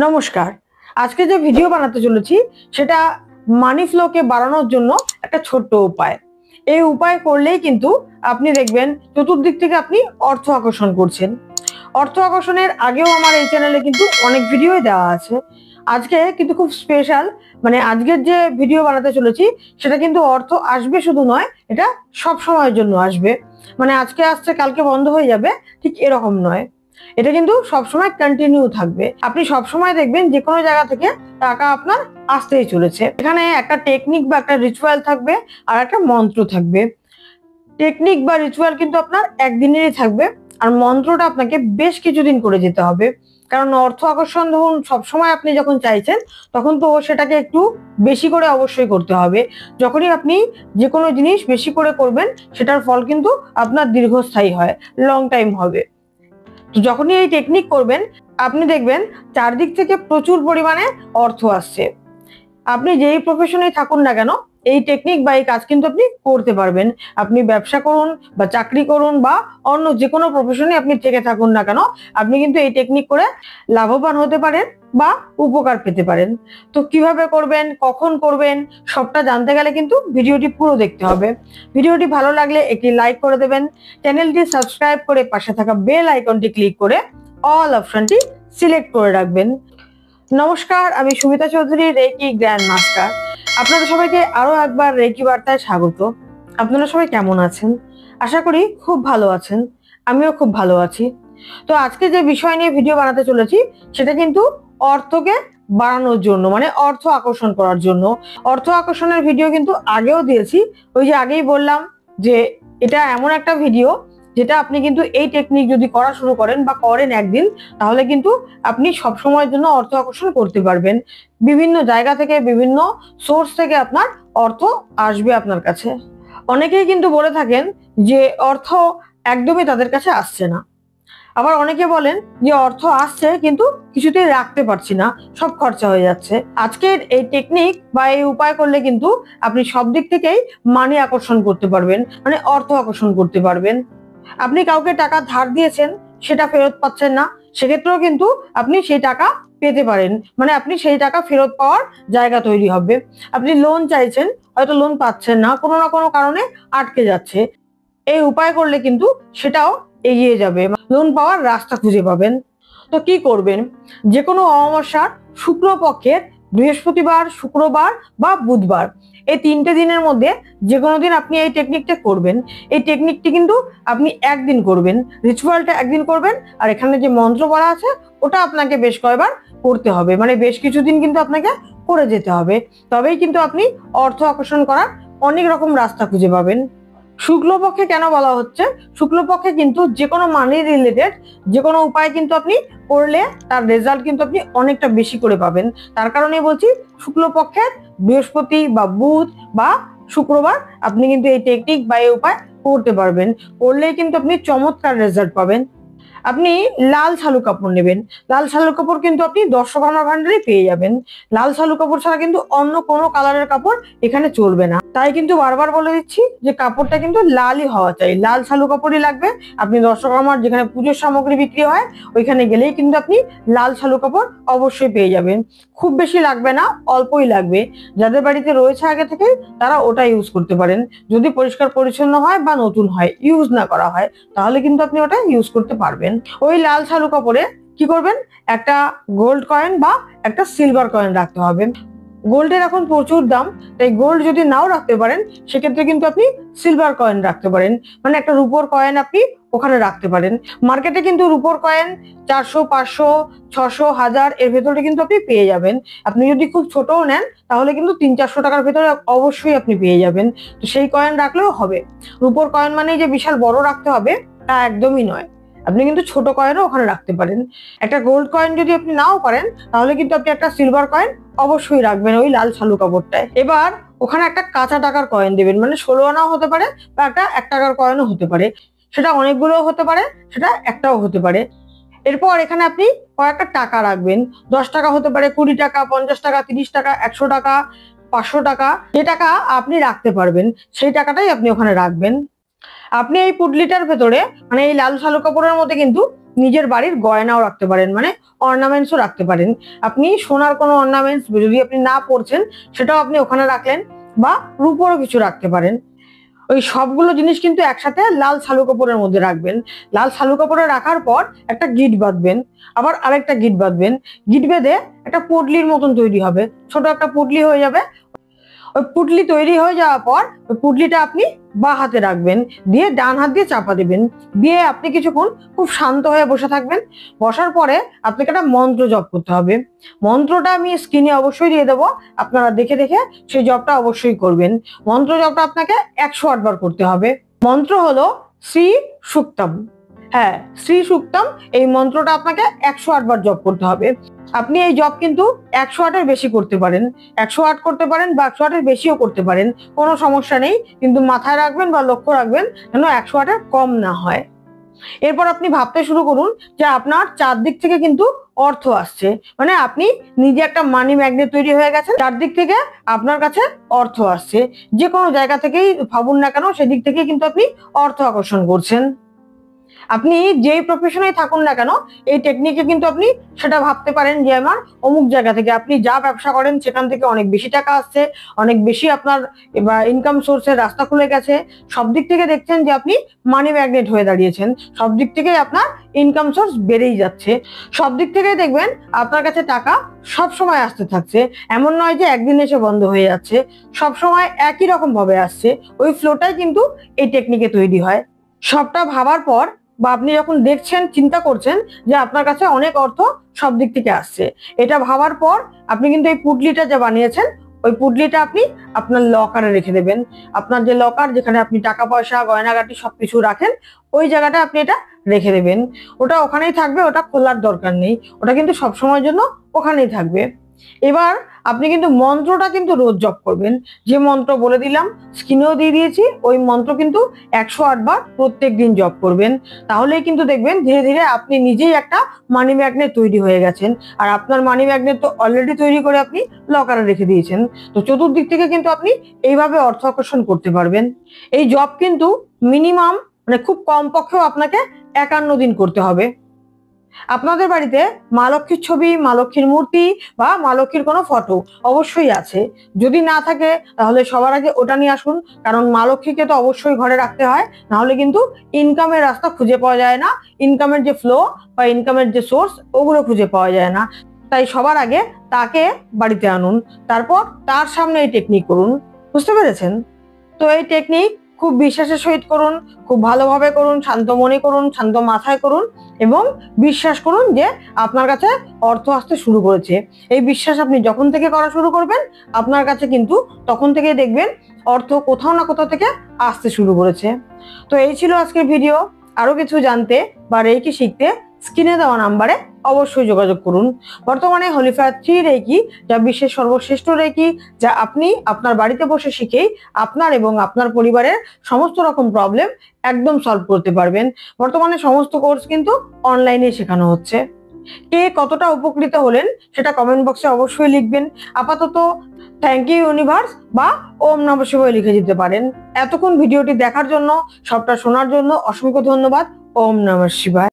নমস্কার। আজকে যে ভিডিও বানাতে চলেছি সেটা মানি ফ্লোকে বাড়ানোর জন্য একটা ছোট্ট উপায়। এই উপায় করলেই কিন্তু আপনি দেখবেন চতুর্দিক থেকে আপনি অর্থ আকর্ষণ করছেন। অর্থ আকর্ষণের আগেও আমার এই চ্যানেলে কিন্তু অনেক ভিডিওই দেওয়া আছে। আজকে কিন্তু খুব স্পেশাল, মানে আজকের যে ভিডিও বানাতে চলেছি সেটা কিন্তু অর্থ আসবে শুধু নয়, এটা সব সময়ের জন্য আসবে। মানে আজকে আসছে কালকে বন্ধ হয়ে যাবে, ঠিক এরকম নয়। এটা কিন্তু সবসময় কন্টিনিউ থাকবে। আপনি সবসময় দেখবেন যে কোনো জায়গা থেকে টাকা আপনার আসতেই চলেছে। এখানে একটা টেকনিক বা একটা রিচুয়াল থাকবে আর একটা মন্ত্র থাকবে। টেকনিক বা রিচুয়াল কিন্তু আপনার একদিনেরই থাকবে, আর মন্ত্রটা আপনাকে বেশ কিছুদিন করে যেতে হবে। কারণ অর্থ আকর্ষণ ধরুন সবসময় আপনি যখন চাইছেন তখন তো সেটাকে একটু বেশি করে অবশ্যই করতে হবে। যখনই আপনি যে কোনো জিনিস বেশি করে করবেন সেটার ফল কিন্তু আপনার দীর্ঘস্থায়ী হয়, লং টাইম হবে। তো যখনই এই টেকনিক করবেন আপনি দেখবেন চারদিক থেকে প্রচুর পরিমাণে অর্থ আসছে। আপনি যেই প্রফেশনেই থাকুন না কেন এই টেকনিক বা এই কাজ কিন্তু আপনি করতে পারবেন। আপনি ব্যবসা করুন বা চাকরি করুন বা অন্য যে কোনো প্রফেশনে আপনি থেকে থাকুন না কেন, আপনি কিন্তু এই টেকনিক করে লাভবান হতে পারেন বা উপকার পেতে পারেন। তো কিভাবে করবেন, কখন করবেন, সবটা জানতে গেলে কিন্তু ভিডিওটি পুরো দেখতে হবে। ভিডিওটি ভালো লাগলে একটি লাইক করে দেবেন, চ্যানেলটি সাবস্ক্রাইব করে পাশে থাকা বেল আইকনটি ক্লিক করে অল অপশনটি সিলেক্ট করে রাখবেন। নমস্কার, আমি Sumita Chowdhury, reiki grand master. আপনাদের সবাইকে আরো একবার রেকি বার্তায় স্বাগত। আপনারা সবাই কেমন আছেন? আশা করি খুব ভালো আছেন। আমিও খুব ভালো আছি। তো আজকে যে বিষয় নিয়ে ভিডিও বানাতে চলেছি সেটা কিন্তু অর্থকে বাড়ানোর জন্য, মানে অর্থ আকর্ষণ করার জন্য। অর্থ আকর্ষণের ভিডিও কিন্তু আগেও দিয়েছি। ওই যে আগেই বললাম যে এটা এমন একটা ভিডিও যেটা আপনি কিন্তু এই টেকনিক যদি করা শুরু করেন বা করেন একদিন, তাহলে কিন্তু আপনি সব সময়ের জন্য অর্থ আকর্ষণ করতে পারবেন। বিভিন্ন জায়গা থেকে, বিভিন্ন সোর্স থেকে আপনার অর্থ আসবে আপনার কাছে। অনেকেই কিন্তু বলে থাকেন যে অর্থ একদমই তাদের কাছে আসছে না। আবার অনেকে বলেন যে অর্থ আসছে কিন্তু কিছুতেই রাখতে পারছি না, সব খরচা হয়ে যাচ্ছে। আজকের এই টেকনিক বা এই উপায় করলে কিন্তু আপনি সব দিক থেকেই মানি আকর্ষণ করতে পারবেন, মানে অর্থ আকর্ষণ করতে পারবেন। আপনি কাউকে টাকা ধার দিয়েছেন, সেটা ফেরত পাচ্ছেন না, সেক্ষেত্রেও কিন্তু আপনি সেই টাকা পেতে পারেন, মানে আপনি সেই টাকা ফেরত পাওয়ার জায়গা তৈরি হবে। আপনি লোন চাইছেন, হয়তো লোন পাচ্ছেন না, কোনো না কোনো কারণে আটকে যাচ্ছে, এই উপায় করলে কিন্তু সেটাও এগিয়ে যাবে, লোন পাওয়ার রাস্তা খুঁজে পাবেন। তো কি করবেন? যে কোনো অমাবস্যার শুক্লপক্ষের বৃহস্পতিবার, শুক্রবার বা বুধবার, এই 3টে দিনের মধ্যে যে কোনো দিন আপনি এই টেকনিকটা করবেন। এই টেকনিকটি কিন্তু আপনি একদিন করবেন, রিচুয়ালটা একদিন করবেন, আর এখানে যে মন্ত্র বলা আছে ওটা আপনাকে বেশ কয়েকবার করতে হবে, মানে বেশ কিছুদিন কিন্তু আপনাকে করে যেতে হবে। তবেই কিন্তু আপনি অর্থ আকর্ষণ করার অনেক রকম রাস্তা খুঁজে পাবেন। শুক্লপক্ষে কেন বলা হচ্ছে? শুক্লপক্ষে কিন্তু যে কোনো মানি রিলেটেড যে কোনো উপায় কিন্তু আপনি করলে তার রেজাল্ট কিন্তু আপনি অনেকটা বেশি করে পাবেন। তার কারণেই বলছি শুক্লপক্ষের বৃহস্পতি বা বুধ বা শুক্রবার আপনি কিন্তু এই টেকনিক বা এই উপায় করতে পারবেন। করলেই কিন্তু আপনি চমৎকার রেজাল্ট পাবেন। আপনি লাল শালু কাপড় নেবেন। লাল শালু কাপড় কিন্তু আপনি দর্শকর্মা ভান্ডারে পেয়ে যাবেন। লাল শালু কাপড় ছাড়া কিন্তু অন্য কোনো কালারের কাপড় এখানে চলবে না। তাই কিন্তু বারবার বলে দিচ্ছি যে কাপড়টা কিন্তু লালই হওয়া চাই, লাল শালু কাপড়ই লাগবে। আপনি দর্শকর্মার যেখানে পুজোর সামগ্রী বিক্রি হয় ওইখানে গেলেই কিন্তু আপনি লাল শালু কাপড় অবশ্যই পেয়ে যাবেন। খুব বেশি লাগবে না, অল্পই লাগবে। যাদের বাড়িতে রয়েছে আগে থেকে তারা ওটা ইউজ করতে পারেন। যদি পরিষ্কার পরিচ্ছন্ন হয় বা নতুন হয়, ইউজ না করা হয়, তাহলে কিন্তু আপনি ওটা ইউজ করতে পারবেন। ওই লাল শালু কাপড়ে কি করবেন? একটা গোল্ড কয়েন বা একটা সিলভার কয়েন রাখতে হবে। গোল্ডের এখন প্রচুর দাম, তাই গোল্ড যদি নাও রাখতে পারেন সেক্ষেত্রে কিন্তু আপনি সিলভার কয়েন রাখতে পারেন, মানে একটা রূপোর কয়েন আপনি ওখানে রাখতে পারেন। মার্কেটে কিন্তু রূপোর কয়েন 400, 500, 600, 1000 এর ভেতরে কিন্তু আপনি পেয়ে যাবেন। আপনি যদি খুব ছোটও নেন তাহলে কিন্তু 300-400 টাকার ভেতরে অবশ্যই আপনি পেয়ে যাবেন। তো সেই কয়েন রাখলেও হবে। রূপোর কয়েন মানে যে বিশাল বড় রাখতে হবে তা একদমই নয়, আপনি কিন্তু ছোট কয়েনও ওখানে রাখতে পারেন। একটা গোল্ড কয়েন যদি আপনি নাও পারেন তাহলে কিন্তু আপনি একটা সিলভার কয়েন অবশ্যই রাখবেন ওই লাল শালু কাপড়টায়। এবার ওখানে একটা কাঁচা টাকার কয়েন দেবেন, মানে 16 আনাও হতে পারে বা একটা 1 টাকার কয়েনও হতে পারে, সেটা অনেকগুলোও হতে পারে, সেটা একটাও হতে পারে। এরপর এখানে আপনি কয়েকটা টাকা রাখবেন। 10 টাকা হতে পারে, 20 টাকা, 50 টাকা, 30 টাকা, 100 টাকা, 500 টাকা। যে টাকা আপনি রাখতে পারবেন সেই টাকাটাই আপনি ওখানে রাখবেন। আপনি এই পুটলিটার ভেতরে, মানে এই লাল শালু কাপড়ের মধ্যে কিন্তু নিজের বাড়ির গয়নাও রাখতে পারেন, মানে অর্নামেন্টসও রাখতে পারেন। আপনি সোনার কোনো অর্নামেন্টস যদি আপনি না পরছেন সেটাও আপনি ওখানে রাখলেন, বা রূপোরও কিছু রাখতে পারেন। ওই সবগুলো জিনিস কিন্তু একসাথে লাল শালু কাপড়ের মধ্যে রাখবেন। লাল শালু কাপড়ে রাখার পর একটা গিট বাঁধবেন, আবার আরেকটা গিট বাঁধবেন। গিট বেঁধে একটা পুটলির মতন তৈরি হবে, ছোট একটা পুটলি হয়ে যাবে। ওই পুটলি তৈরি হয়ে যাওয়ার পর ওই পুটলিটা আপনি বাঁ হাতে রাখবেন, দিয়ে ডান হাত দিয়ে চাপা দেবেন, দিয়ে আপনি কিছুক্ষণ খুব শান্ত হয়ে বসে থাকবেন। বসার পরে আপনাকে একটা মন্ত্র জপ করতে হবে। মন্ত্রটা আমি স্ক্রিনে অবশ্যই দিয়ে দেবো, আপনারা দেখে দেখে সেই জপটা অবশ্যই করবেন। মন্ত্র জপটা আপনাকে 108 বার করতে হবে। মন্ত্র হলো শ্রী সুক্তম। হ্যাঁ, শ্রী সুক্তম। এই মন্ত্রটা আপনাকে 108 বার জপ করতে হবে। আপনি এই জব কিন্তু 108-এর বেশি করতে পারেন, 108 করতে পারেন বা 108-এর বেশিও করতে পারেন, কোনো সমস্যা নেই। কিন্তু মাথায় রাখবেন বা লক্ষ্য রাখবেন যেন 108-এর কম না হয়। এরপর আপনি ভাবতে শুরু করুন যে আপনার চারদিক থেকে কিন্তু অর্থ আসছে, মানে আপনি নিজে একটা মানি ম্যাগনেট তৈরি হয়ে গেছেন, চারদিক থেকে আপনার কাছে অর্থ আসছে। যে কোনো জায়গা থেকেই ভাবুন না কেন, সেদিক থেকে কিন্তু আপনি অর্থ আকর্ষণ করছেন। আপনি যেই প্রফেশনেই থাকুন না কেন, এই টেকনিকে কিন্তু আপনি সেটা ভাবতে পারেন যে আমার অমুক জায়গা থেকে, আপনি যা ব্যবসা করেন সেখান থেকে অনেক বেশি টাকা আসছে, অনেক বেশি আপনার ইনকাম সোর্সের রাস্তা খুলে গেছে। সব দিক থেকে দেখছেন যে আপনি মানি ম্যাগনেট হয়ে দাঁড়িয়েছেন, সব দিক থেকেই আপনার ইনকাম সোর্স বেড়েই যাচ্ছে। সব দিক থেকেই দেখবেন আপনার কাছে টাকা সব সময় আসতে থাকছে। এমন নয় যে একদিন এসে বন্ধ হয়ে যাচ্ছে, সব সময় একই রকম ভাবে আসছে। ওই ফ্লোটাই কিন্তু এই টেকনিকে তৈরি হয়। সবটা ভাবার পর বা আপনি যখন দেখছেন, চিন্তা করছেন যে আপনার কাছে অনেক অর্থ সব দিক থেকে আসছে, এটা ভাবার পর আপনি কিন্তু এই পুটলিটা যে বানিয়েছেন, ওই পুটলিটা আপনি আপনার লকারে রেখে দেবেন। আপনার যে লকার, যেখানে আপনি টাকা পয়সা গয়নাগাটি সবকিছু রাখেন, ওই জায়গাটা আপনি এটা রেখে দেবেন। ওটা ওখানেই থাকবে, ওটা খোলার দরকার নেই, ওটা কিন্তু সবসময়ের জন্য ওখানেই থাকবে। এবার আপনি কিন্তু মন্ত্রটা কিন্তু রোজ জপ করবেন। যে মন্ত্র বলে দিলাম, স্ক্রিনেও দিয়ে দিয়েছি, ওই মন্ত্র কিন্তু 108 বার প্রত্যেক দিন জপ করবেন। তাহলেই কিন্তু দেখবেন ধীরে ধীরে আপনি নিজেই একটা মানি ম্যাগনেট তৈরি হয়ে গেছেন। আর আপনার মানি ম্যাগনেট তো অলরেডি তৈরি করে আপনি লকারে রেখে দিয়েছেন। তো চতুর্দিক থেকে কিন্তু আপনি এইভাবে অর্থ আকর্ষণ করতে পারবেন। এই জব কিন্তু মিনিমাম, মানে খুব কম পক্ষেও আপনাকে 51 দিন করতে হবে। আপনাদের বাড়িতে মা লক্ষ্মীর ছবি, মা লক্ষ্মীর মূর্তি বা মা লক্ষ্মীর কোনো ফটো অবশ্যই আছে। যদি না থাকে তাহলে সবার আগে ওটা নিয়ে আসুন, কারণ মা লক্ষ্মীকে তো অবশ্যই ঘরে রাখতে হয়, না হলে কিন্তু ইনকামের রাস্তা খুঁজে পাওয়া যায় না, ইনকামের যে ফ্লো বা ইনকামের যে সোর্স, ওগুলো খুঁজে পাওয়া যায় না। তাই সবার আগে তাকে বাড়িতে আনুন, তারপর তার সামনে এই টেকনিক করুন। বুঝতে পেরেছেন? তো এই টেকনিক খুব বিশ্বাসের সহিত করুন, খুব ভালোভাবে করুন, শান্ত মনে করুন, শান্ত মাথায় করুন, এবং বিশ্বাস করুন যে আপনার কাছে অর্থ আসতে শুরু করেছে। এই বিশ্বাস আপনি যখন থেকে করা শুরু করবেন, আপনার কাছে কিন্তু তখন থেকে দেখবেন অর্থ কোথাও না কোথাও থেকে আসতে শুরু করেছে। তো এই ছিল আজকের ভিডিও। আরো কিছু জানতে বা রেকি শিখতে স্ক্রিনে দেওয়া নাম্বারে অবশ্যই যোগাযোগ করুন। বর্তমানে হলিফায়ার 3 রেকি, যা বিশ্বের সর্বশ্রেষ্ঠ রেকি, যা আপনি আপনার বাড়িতে বসে শিখেই আপনার এবং আপনার পরিবারের সমস্ত রকম প্রবলেম একদম সলভ করতে পারবেন। বর্তমানে সমস্ত কোর্স কিন্তু অনলাইনে শেখানো হচ্ছে। কে কতটা উপকৃত হলেন সেটা কমেন্ট বক্সে অবশ্যই লিখবেন। আপাতত থ্যাংক ইউ ইউনিভার্স বা ওম নমঃ শিবায় লিখে দিতে পারেন। এতক্ষণ ভিডিওটি দেখার জন্য, সবটা শোনার জন্য অসংখ্য ধন্যবাদ। ওম নমঃ শিবায়।